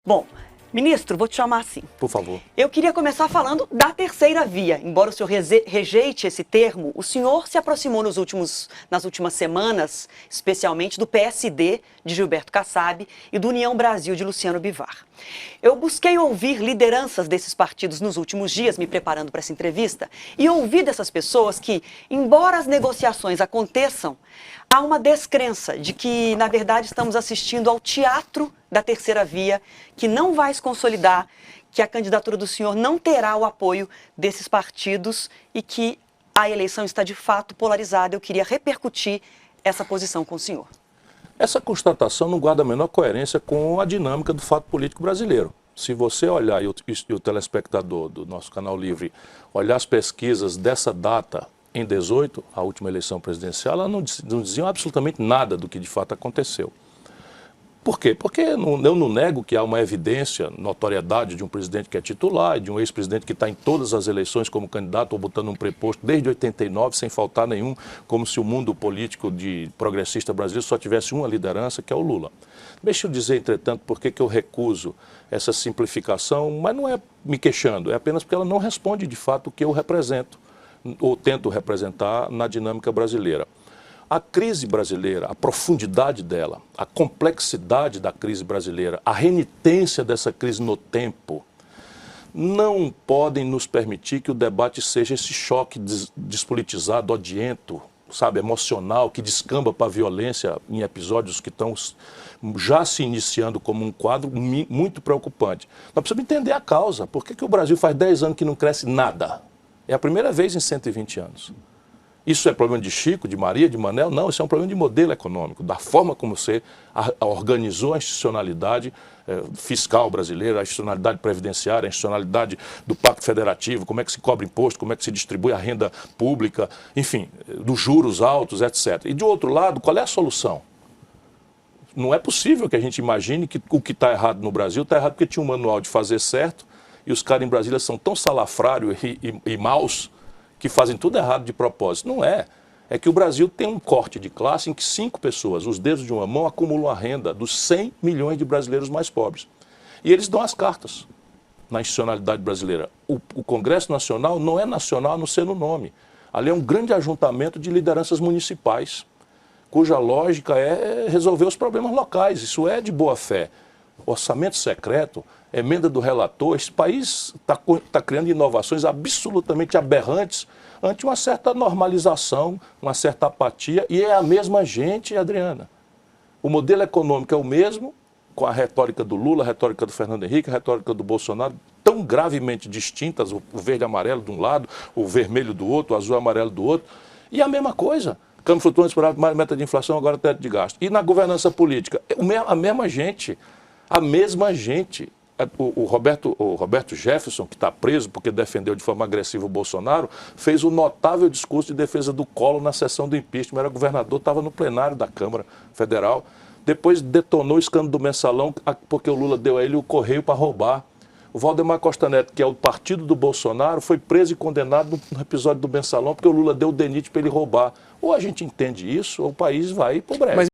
Bom, ministro, vou te chamar assim. Por favor. Eu queria começar falando da terceira via. Embora o senhor rejeite esse termo, o senhor se aproximou nas últimas semanas, especialmente do PSD de Gilberto Kassab e do União Brasil de Luciano Bivar. Eu busquei ouvir lideranças desses partidos nos últimos dias, me preparando para essa entrevista, e ouvi dessas pessoas que, embora as negociações aconteçam, há uma descrença de que, na verdade, estamos assistindo ao teatro da terceira via, que não vai se consolidar, que a candidatura do senhor não terá o apoio desses partidos e que a eleição está de fato polarizada. Eu queria repercutir essa posição com o senhor. Essa constatação não guarda a menor coerência com a dinâmica do fato político brasileiro. Se você olhar, e o telespectador do nosso canal Livre, olhar as pesquisas dessa data, em 18, a última eleição presidencial, elas não diziam absolutamente nada do que de fato aconteceu. Por quê? Porque eu não nego que há uma evidência, notoriedade de um presidente que é titular e de um ex-presidente que está em todas as eleições como candidato ou botando um preposto desde 89, sem faltar nenhum, como se o mundo político de progressista brasileiro só tivesse uma liderança, que é o Lula. Deixa eu dizer, entretanto, por que eu recuso essa simplificação, mas não é me queixando, é apenas porque ela não responde de fato o que eu represento, ou tento representar na dinâmica brasileira. A crise brasileira, a profundidade dela, a complexidade da crise brasileira, a renitência dessa crise no tempo, não podem nos permitir que o debate seja esse choque despolitizado, odiento, sabe, emocional, que descamba para a violência em episódios que estão já se iniciando como um quadro muito preocupante. Nós precisamos entender a causa. Por que o Brasil faz 10 anos que não cresce nada? É a primeira vez em 120 anos. Isso é problema de Chico, de Maria, de Manel? Não, isso é um problema de modelo econômico, da forma como você organizou a institucionalidade fiscal brasileira, a institucionalidade previdenciária, a institucionalidade do Pacto Federativo, como é que se cobra imposto, como é que se distribui a renda pública, enfim, dos juros altos, etc. E, de outro lado, qual é a solução? Não é possível que a gente imagine que o que está errado no Brasil está errado porque tinha um manual de fazer certo e os caras em Brasília são tão salafrários e maus que fazem tudo errado de propósito. Não é. É que o Brasil tem um corte de classe em que 5 pessoas, os dedos de uma mão, acumulam a renda dos 100 milhões de brasileiros mais pobres. E eles dão as cartas na institucionalidade brasileira. O Congresso Nacional não é nacional a não ser no nome. Ali é um grande ajuntamento de lideranças municipais, cuja lógica é resolver os problemas locais. Isso é de boa fé. Orçamento secreto, emenda do relator, esse país está criando inovações absolutamente aberrantes ante uma certa normalização, uma certa apatia, e é a mesma gente, Adriana. O modelo econômico é o mesmo, com a retórica do Lula, a retórica do Fernando Henrique, a retórica do Bolsonaro, tão gravemente distintas, o verde e amarelo de um lado, o vermelho do outro, o azul e amarelo do outro, e a mesma coisa. Câmbio flutuante, mais meta de inflação, agora teto de gasto. E na governança política, a mesma gente. A mesma gente, o Roberto Jefferson, que está preso porque defendeu de forma agressiva o Bolsonaro, fez um notável discurso de defesa do Collor na sessão do impeachment. Era governador, estava no plenário da Câmara Federal. Depois detonou o escândalo do Mensalão, porque o Lula deu a ele o correio para roubar. O Valdemar Costa Neto, que é o partido do Bolsonaro, foi preso e condenado no episódio do Mensalão porque o Lula deu o DENIT para ele roubar. Ou a gente entende isso, ou o país vai para o breve.